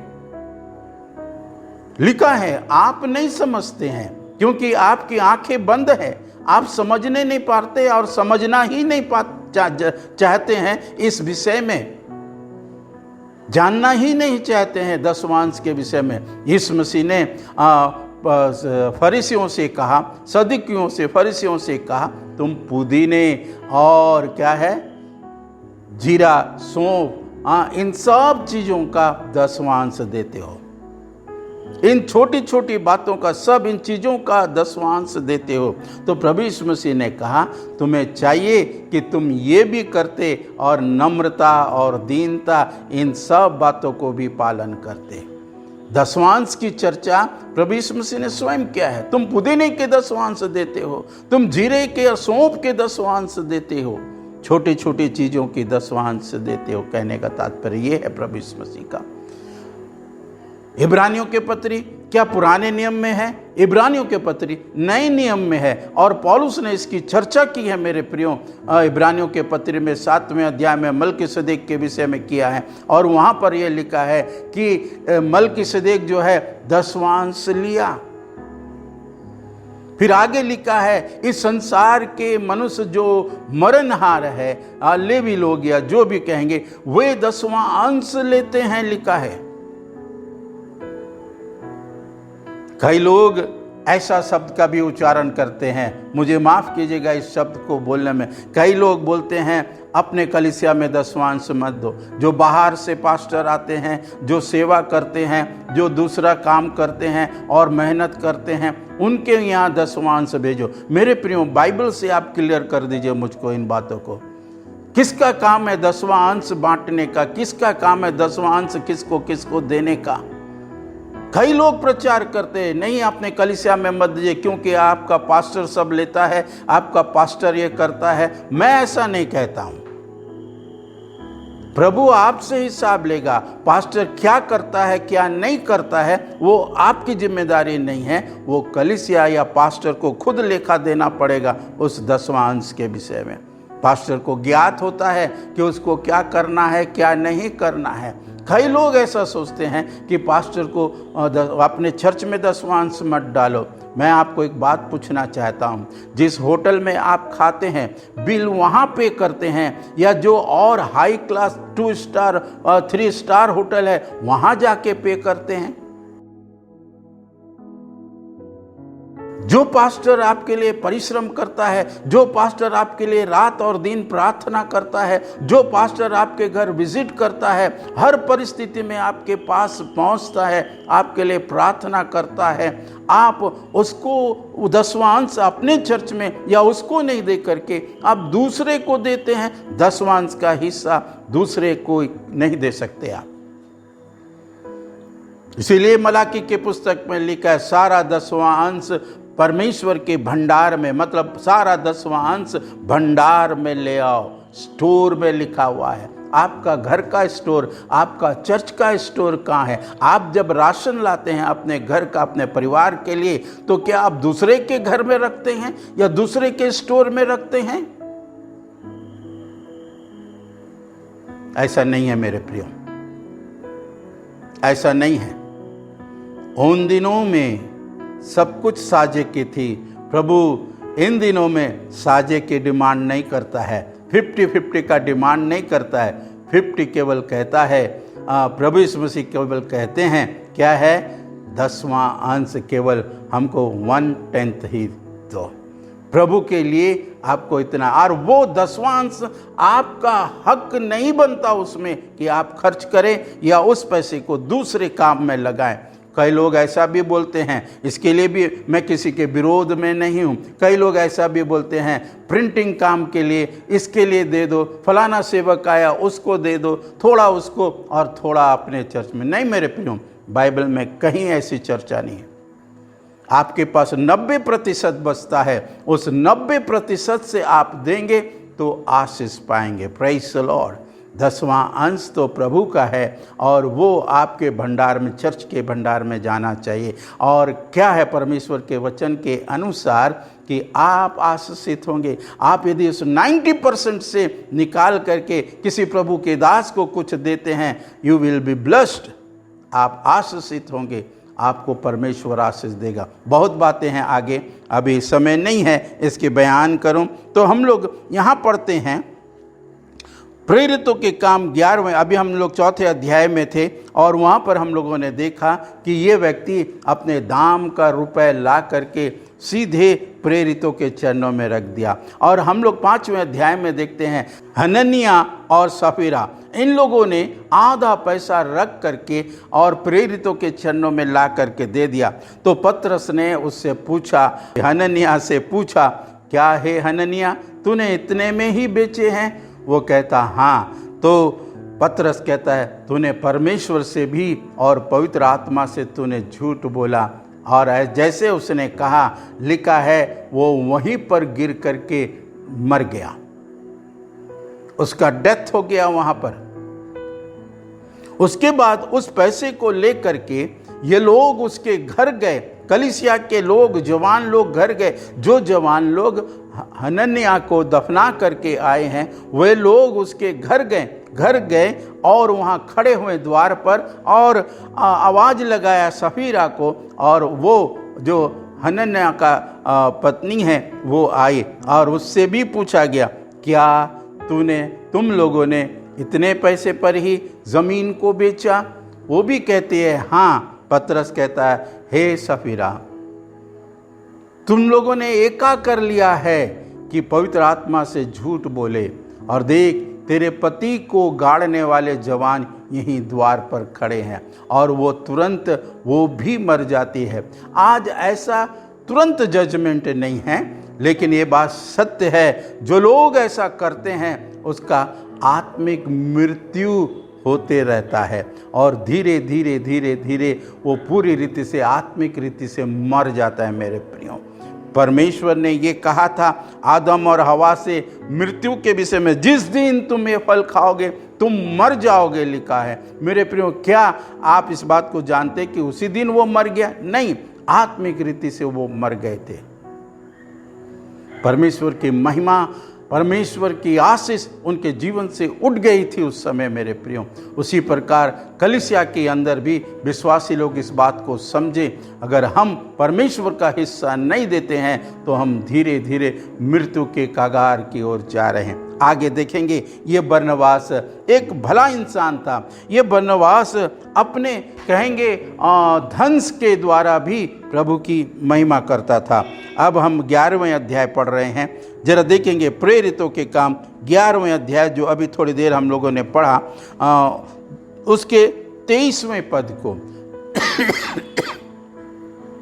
लिखा है। आप नहीं समझते हैं क्योंकि आपकी आंखें बंद है। आप समझने नहीं पाते और समझना ही नहीं चाहते हैं, इस विषय में जानना ही नहीं चाहते हैं 10वां अंश के विषय में। यीशु मसीह ने फरीसियों से कहा, सदूकियों से, फरीसियों से कहा, तुम पुदीने और क्या है, जीरा, सौंफ, इन सब चीजों का 10वां अंश देते हो। इन छोटी छोटी बातों का, सब इन चीजों का 10वां अंश देते हो। तो प्रभु यीशु मसीह ने कहा, तुम्हें चाहिए कि तुम ये भी करते और नम्रता और दीनता, इन सब बातों को भी पालन करते। 10वां अंश की चर्चा प्रभु यीशु मसीह ने स्वयं किया है। तुम पुदीने के 10वां अंश देते हो, तुम जीरे के और सौंफ के 10वां अंश देते हो, छोटी छोटी चीजों की 10वां अंश देते हो। कहने का तात्पर्य ये है प्रभु यीशु मसीह का। इब्रानियों के पत्री क्या पुराने नियम में है? इब्रानियों के पत्री नए नियम में है और पौलुस ने इसकी चर्चा की है मेरे प्रियो। इब्रानियों के पत्री में 7वें अध्याय में मलकीसदेक के विषय में किया है और वहाँ पर यह लिखा है कि मलकीसदेक जो है 10वां अंश लिया। फिर आगे लिखा है, इस संसार के मनुष्य जो मरणहार है, लेवी लोग या जो भी कहेंगे, वे 10वां अंश लेते हैं, लिखा है। कई लोग ऐसा शब्द का भी उच्चारण करते हैं, मुझे माफ़ कीजिएगा इस शब्द को बोलने में। कई लोग बोलते हैं अपने कलीसिया में 10वां अंश मत दो। जो बाहर से पास्टर आते हैं, जो सेवा करते हैं, जो दूसरा काम करते हैं और मेहनत करते हैं, उनके यहाँ 10वां अंश भेजो। मेरे प्रियो, बाइबल से आप क्लियर कर दीजिए मुझको इन बातों को। किसका काम है 10वां अंश बांटने का? किसका काम है 10वां अंश किसको किसको देने का? कई लोग प्रचार करते हैं, नहीं अपने कलीसिया में मत दीजिए क्योंकि आपका पास्टर सब लेता है, आपका पास्टर ये करता है। मैं ऐसा नहीं कहता हूं। प्रभु आपसे हिसाब लेगा। पास्टर क्या करता है क्या नहीं करता है वो आपकी जिम्मेदारी नहीं है, वो कलीसिया या पास्टर को खुद लेखा देना पड़ेगा उस 10वां अंश के विषय में। पास्टर को ज्ञात होता है कि उसको क्या करना है क्या नहीं करना है। कई लोग ऐसा सोचते हैं कि पास्टर को अपने चर्च में 10वां अंश मत डालो। मैं आपको एक बात पूछना चाहता हूं, जिस होटल में आप खाते हैं बिल वहां पे करते हैं या जो और हाई क्लास 2 स्टार और 3 स्टार होटल है वहां जाके पे करते हैं? जो पास्टर आपके लिए परिश्रम करता है, जो पास्टर आपके लिए रात और दिन प्रार्थना करता है, जो पास्टर आपके घर विजिट करता है, हर परिस्थिति में आपके पास पहुंचता है, आपके लिए प्रार्थना करता है, आप उसको 10वां अंश अपने चर्च में या उसको नहीं दे करके आप दूसरे को देते हैं। 10वां अंश का हिस्सा दूसरे को नहीं दे सकते आप। इसीलिए मलाकी के पुस्तक में लिखा है, सारा 10वां अंश परमेश्वर के भंडार में, मतलब सारा 10वां अंश भंडार में ले आओ। स्टोर में लिखा हुआ है। आपका घर का स्टोर, आपका चर्च का स्टोर कहाँ है? आप जब राशन लाते हैं अपने घर का, अपने परिवार के लिए, तो क्या आप दूसरे के घर में रखते हैं या दूसरे के स्टोर में रखते हैं? ऐसा नहीं है मेरे प्रियो, ऐसा नहीं है। उन दिनों में सब कुछ साझे की थी। प्रभु इन दिनों में साझे की डिमांड नहीं करता है, 50-50 का डिमांड नहीं करता है। 50 केवल कहता है, प्रभु यीशु मसीह केवल कहते हैं क्या है, 10वां अंश केवल हमको 1/10 ही दो। प्रभु के लिए आपको इतना, और वो 10वां अंश आपका हक नहीं बनता उसमें कि आप खर्च करें या उस पैसे को दूसरे काम में लगाएं। कई लोग ऐसा भी बोलते हैं, इसके लिए भी मैं किसी के विरोध में नहीं हूँ, कई लोग ऐसा भी बोलते हैं प्रिंटिंग काम के लिए इसके लिए दे दो, फलाना सेवक आया उसको दे दो, थोड़ा उसको और थोड़ा अपने चर्च में। नहीं मेरे प्रियो, बाइबल में कहीं ऐसी चर्चा नहीं है। आपके पास 90% बचता है, उस 90% से आप देंगे तो आशीष पाएंगे। Praise the Lord. 10वां अंश तो प्रभु का है और वो आपके भंडार में, चर्च के भंडार में जाना चाहिए। और क्या है परमेश्वर के वचन के अनुसार कि आप आशीषित होंगे। आप यदि उस 90% से निकाल करके किसी प्रभु के दास को कुछ देते हैं, यू विल बी ब्लेस्ड, आप आशीषित होंगे, आपको परमेश्वर आशीष देगा। बहुत बातें हैं आगे, अभी समय नहीं है इसके बयान करूं। तो हम लोग यहाँ पढ़ते हैं प्रेरितों के काम 11वें, अभी हम लोग 4थे अध्याय में थे और वहाँ पर हम लोगों ने देखा कि ये व्यक्ति अपने दाम का रुपए ला करके सीधे प्रेरितों के चरणों में रख दिया। और हम लोग 5वें अध्याय में देखते हैं हनन्याह और सफीरा, इन लोगों ने आधा पैसा रख करके और प्रेरितों के चरणों में ला करके दे दिया। तो पतरस ने उससे पूछा, हनन्याह से पूछा, क्या है हनन्याह, तूने इतने में ही बेचे हैं? वो कहता हाँ। तो पतरस कहता है, तूने परमेश्वर से भी और पवित्र आत्मा से तूने झूठ बोला। और जैसे उसने कहा, लिखा है वो वहीं पर गिर करके मर गया, उसका डेथ हो गया वहां पर। उसके बाद उस पैसे को लेकर के ये लोग उसके घर गए, कलीसिया के लोग, जवान लोग घर गए। जो जवान लोग हनन्याह को दफना करके आए हैं, वे लोग उसके घर गए और वहाँ खड़े हुए द्वार पर और आवाज़ लगाया सफीरा को, और वो जो हनन्याह का पत्नी है वो आई और उससे भी पूछा गया, क्या तुम लोगों ने इतने पैसे पर ही ज़मीन को बेचा? वो भी कहती है हाँ। पतरस कहता है, हे सफीरा, तुम लोगों ने एका कर लिया है कि पवित्र आत्मा से झूठ बोले, और देख तेरे पति को गाड़ने वाले जवान यहीं द्वार पर खड़े हैं, और वो तुरंत वो भी मर जाती है। आज ऐसा तुरंत जजमेंट नहीं है, लेकिन ये बात सत्य है, जो लोग ऐसा करते हैं उसका आत्मिक मृत्यु होते रहता है और धीरे धीरे धीरे धीरे वो पूरी रीति से, आत्मिक रीति से मर जाता है। मेरे प्रियो, परमेश्वर ने ये कहा था आदम और हवा से मृत्यु के विषय में, जिस दिन तुम ये फल खाओगे तुम मर जाओगे, लिखा है। मेरे प्रियो, क्या आप इस बात को जानते कि उसी दिन वो मर गया? नहीं, आत्मिक रीति से वो मर गए थे। परमेश्वर की महिमा, परमेश्वर की आशीष उनके जीवन से उठ गई थी उस समय। मेरे प्रियो, उसी प्रकार कलीसिया के अंदर भी विश्वासी लोग इस बात को समझें, अगर हम परमेश्वर का हिस्सा नहीं देते हैं तो हम धीरे धीरे मृत्यु के कगार की ओर जा रहे हैं। आगे देखेंगे, ये बरनबास एक भला इंसान था। ये बरनबास अपने कहेंगे धंस के द्वारा भी प्रभु की महिमा करता था। अब हम 11वें अध्याय पढ़ रहे हैं, जरा देखेंगे प्रेरितों के काम 11वें अध्याय, जो अभी थोड़ी देर हम लोगों ने पढ़ा, उसके 23वें पद को।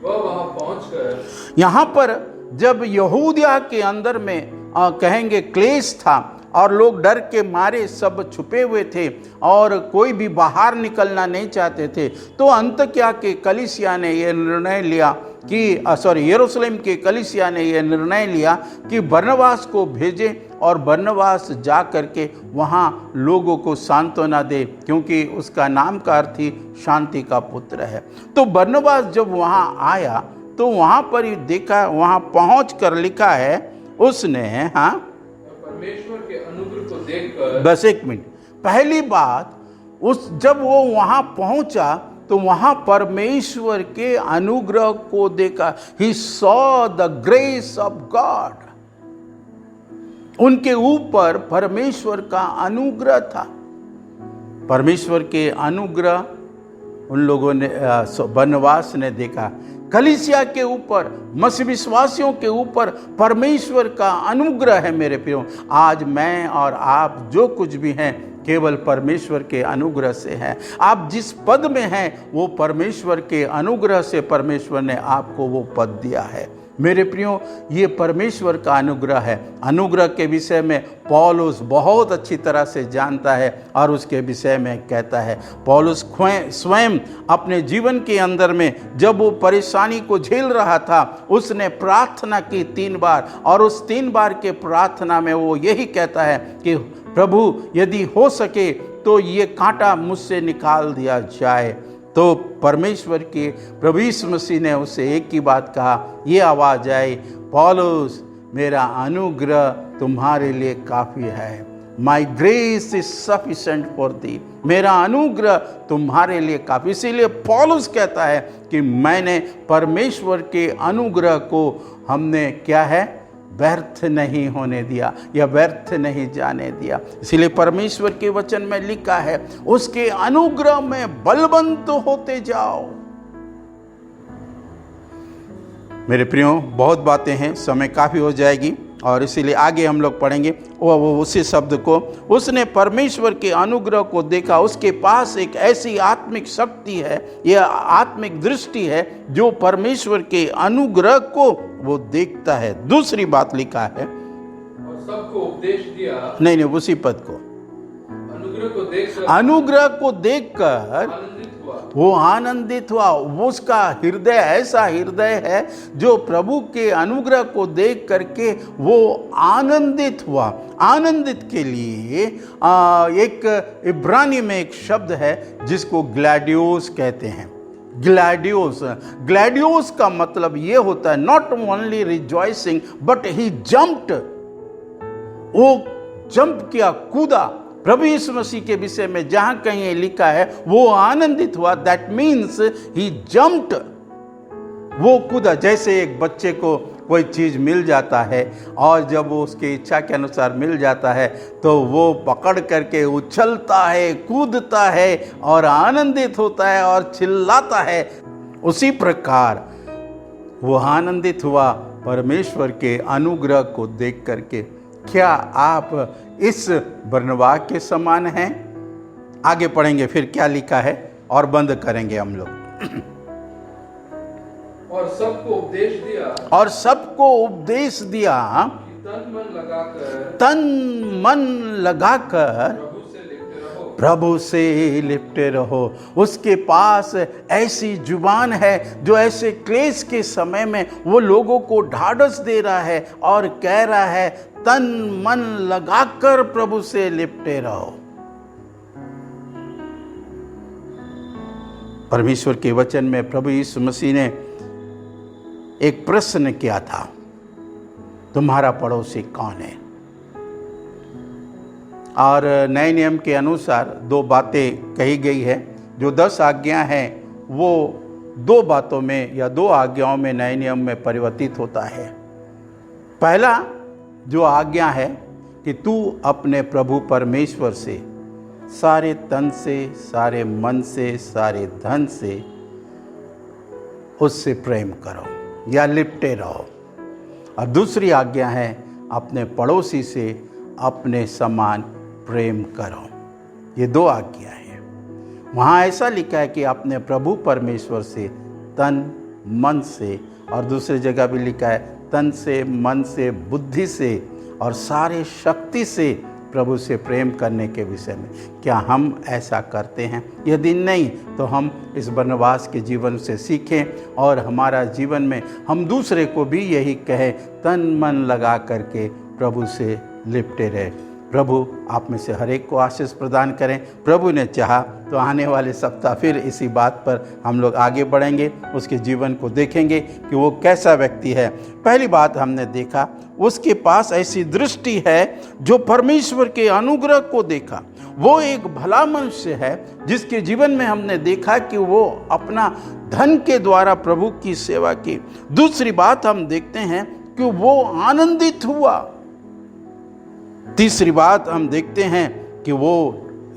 वह वहां पहुंचकर, यहाँ पर जब यहूदिया के अंदर में कहेंगे क्लेश था और लोग डर के मारे सब छुपे हुए थे और कोई भी बाहर निकलना नहीं चाहते थे, तो अंतकिया के कलीसिया ने यह निर्णय लिया कि यरूशलेम के कलीसिया ने यह निर्णय लिया कि बरनबास को भेजे और बरनबास जा करके वहाँ लोगों को सांत्वना दे, क्योंकि उसका नाम का अर्थ ही शांति का पुत्र है। तो बरनबास जब वहाँ आया तो वहाँ पर ही देखा, वहाँ पहुँच कर लिखा है उसने, हाँ, परमेश्वर के अनुग्रह को देखकर, बस एक मिनट, पहली बात जब वो वहाँ पहुँचा तो वहाँ परमेश्वर के अनुग्रह को देखा। He saw the grace of God, उनके ऊपर परमेश्वर का अनुग्रह था। परमेश्वर के अनुग्रह उन लोगों ने, बरनबास ने देखा। कलीसिया के ऊपर, मसीह विश्वासियों के ऊपर परमेश्वर का अनुग्रह है। मेरे प्रियो, आज मैं और आप जो कुछ भी हैं केवल परमेश्वर के अनुग्रह से है। आप जिस पद में हैं वो परमेश्वर के अनुग्रह से परमेश्वर ने आपको वो पद दिया है। मेरे प्रियो, ये परमेश्वर का अनुग्रह है। अनुग्रह के विषय में पौलुस बहुत अच्छी तरह से जानता है और उसके विषय में कहता है। पौलुस स्वयं अपने जीवन के अंदर में जब वो परेशानी को झेल रहा था, उसने प्रार्थना की 3 बार, और उस 3 बार के प्रार्थना में वो यही कहता है कि प्रभु यदि हो सके तो ये कांटा मुझसे निकाल दिया जाए। तो परमेश्वर के प्रभु यीशु मसीह ने उसे एक ही बात कहा, ये आवाज़ आई, पौलुस मेरा अनुग्रह तुम्हारे लिए काफ़ी है। माई grace is sufficient for the, मेरा अनुग्रह तुम्हारे लिए काफ़ी। इसीलिए पौलुस कहता है कि मैंने परमेश्वर के अनुग्रह को हमने क्या है, व्यर्थ नहीं होने दिया या व्यर्थ नहीं जाने दिया। इसीलिए परमेश्वर के वचन में लिखा है, उसके अनुग्रह में बलवंत होते जाओ। मेरे प्रियो, बहुत बातें हैं, समय काफ़ी हो जाएगी और इसीलिए आगे हम लोग पढ़ेंगे वो उसी शब्द को। उसने परमेश्वर के अनुग्रह को देखा। उसके पास एक ऐसी आत्मिक शक्ति है, यह आत्मिक दृष्टि है जो परमेश्वर के अनुग्रह को वो देखता है। दूसरी बात लिखा है, और सबको उपदेश दिया, नहीं उसी पद को, अनुग्रह को देखकर वो आनंदित हुआ। वो उसका हृदय ऐसा हृदय है जो प्रभु के अनुग्रह को देख करके वो आनंदित हुआ। आनंदित के लिए एक इब्रानी में एक शब्द है जिसको ग्लैडियोस कहते हैं। ग्लैडियोस का मतलब ये होता है not only rejoicing but he jumped, वो जंप किया, कूदा। प्रभु यीशु मसीह के विषय में जहां कहीं लिखा है वो आनंदित हुआ, दैट मीन्स ही जंप्ड, वो कूदा। जैसे एक बच्चे को कोई चीज़ मिल जाता है और जब वो उसकी इच्छा के अनुसार मिल जाता है तो वो पकड़ करके उछलता है, कूदता है और आनंदित होता है और चिल्लाता है। उसी प्रकार वो आनंदित हुआ परमेश्वर के अनुग्रह को देख करके। क्या आप इस बरनबास के समान हैं? आगे पढ़ेंगे फिर क्या लिखा है और बंद करेंगे हम लोग। और सबको उपदेश दिया, और सबको उपदेश दिया, तन मन लगाकर प्रभु से लिपटे रहो। उसके पास ऐसी जुबान है जो ऐसे क्लेश के समय में वो लोगों को ढाढ़स दे रहा है और कह रहा है तन मन लगाकर प्रभु से लिपटे रहो। परमेश्वर के वचन में प्रभु यीशु मसीह ने एक प्रश्न किया था, तुम्हारा पड़ोसी कौन है? और नए नियम के अनुसार 2 बातें कही गई है। जो 10 आज्ञा हैं वो 2 बातों में या 2 आज्ञाओं में नए नियम में परिवर्तित होता है। पहला जो आज्ञा है कि तू अपने प्रभु परमेश्वर से सारे तन से, सारे मन से, सारे धन से उससे प्रेम करो या लिपटे रहो। और दूसरी आज्ञा है अपने पड़ोसी से अपने समान प्रेम करो। ये 2 आज्ञा हैं। वहाँ ऐसा लिखा है कि अपने प्रभु परमेश्वर से तन मन से, और दूसरी जगह भी लिखा है तन से, मन से, बुद्धि से और सारे शक्ति से प्रभु से प्रेम करने के विषय में। क्या हम ऐसा करते हैं? यदि नहीं तो हम इस वनवास के जीवन से सीखें और हमारा जीवन में हम दूसरे को भी यही कहें, तन मन लगा करके प्रभु से लिपटे रहे। प्रभु आप में से हर एक को आशीष प्रदान करें। प्रभु ने चाहा तो आने वाले सप्ताह फिर इसी बात पर हम लोग आगे बढ़ेंगे, उसके जीवन को देखेंगे कि वो कैसा व्यक्ति है। पहली बात हमने देखा, उसके पास ऐसी दृष्टि है जो परमेश्वर के अनुग्रह को देखा। वो एक भला मनुष्य है जिसके जीवन में हमने देखा कि वो अपना धन के द्वारा प्रभु की सेवा की। दूसरी बात हम देखते हैं कि वो आनंदित हुआ। तीसरी बात हम देखते हैं कि वो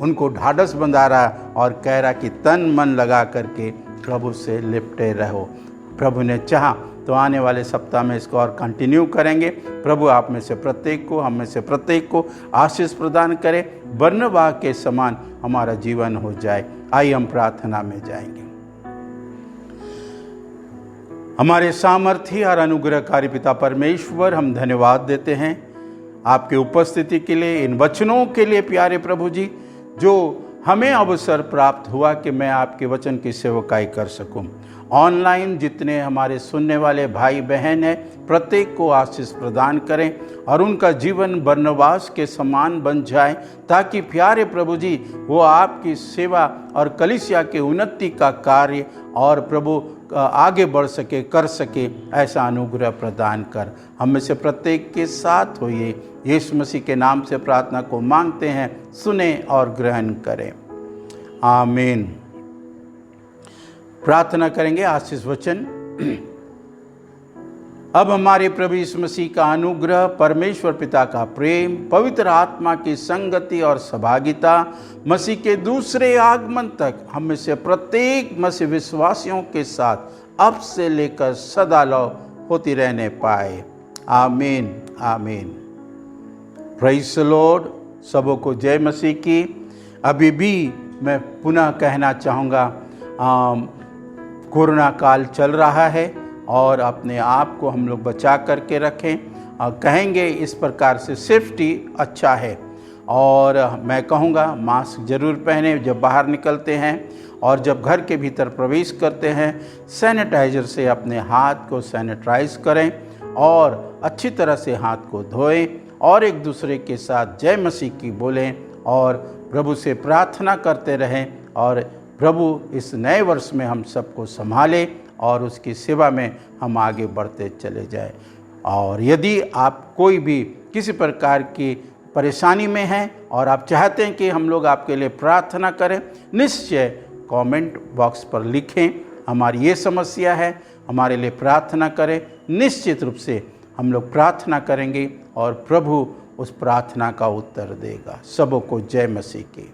उनको ढाढ़स बंधा रहा और कह रहा कि तन मन लगा करके प्रभु से लिपटे रहो। प्रभु ने चाहा तो आने वाले सप्ताह में इसको और कंटिन्यू करेंगे। प्रभु आप में से प्रत्येक को, हम में से प्रत्येक को आशीष प्रदान करे, बरनबा के समान हमारा जीवन हो जाए। आइए हम प्रार्थना में जाएंगे। हमारे सामर्थी और अनुग्रहकारी पिता परमेश्वर, हम धन्यवाद देते हैं आपके उपस्थिति के लिए, इन वचनों के लिए प्यारे प्रभु जी, जो हमें अवसर प्राप्त हुआ कि मैं आपके वचन की सेवकाई कर सकूं। ऑनलाइन जितने हमारे सुनने वाले भाई बहन हैं, प्रत्येक को आशीष प्रदान करें और उनका जीवन बरनबास के समान बन जाए, ताकि प्यारे प्रभु जी वो आपकी सेवा और कलीसिया के उन्नति का कार्य और प्रभु आगे बढ़ सके, कर सके। ऐसा अनुग्रह प्रदान कर हम में से प्रत्येक के साथ होइए। यीशु मसीह के नाम से प्रार्थना को मांगते हैं, सुने और ग्रहण करें। आमीन। प्रार्थना करेंगे आशीष वचन। अब हमारे प्रभु यीशु मसीह का अनुग्रह, परमेश्वर पिता का प्रेम, पवित्र आत्मा की संगति और सहभागिता, मसीह के दूसरे आगमन तक हम में से प्रत्येक मसीह विश्वासियों के साथ अब से लेकर सदा होती रहने पाए। आमीन आमीन। Praise the Lord. सबों को जय मसीह की। अभी भी मैं पुनः कहना चाहूँगा, कोरोना काल चल रहा है और अपने आप को हम लोग बचा करके रखें। कहेंगे इस प्रकार से सेफ्टी अच्छा है, और मैं कहूँगा मास्क ज़रूर पहने जब बाहर निकलते हैं, और जब घर के भीतर प्रवेश करते हैं सैनिटाइज़र से अपने हाथ को सैनिटाइज करें और अच्छी तरह से हाथ को धोएं और एक दूसरे के साथ जय मसीह की बोलें और प्रभु से प्रार्थना करते रहें। और प्रभु इस नए वर्ष में हम सबको संभाले और उसकी सेवा में हम आगे बढ़ते चले जाएं। और यदि आप कोई भी किसी प्रकार की परेशानी में हैं और आप चाहते हैं कि हम लोग आपके लिए प्रार्थना करें, निश्चय कमेंट बॉक्स पर लिखें, हमारी ये समस्या है, हमारे लिए प्रार्थना करें। निश्चित रूप से हम लोग प्रार्थना करेंगे और प्रभु उस प्रार्थना का उत्तर देगा। सबों को जय मसीह की।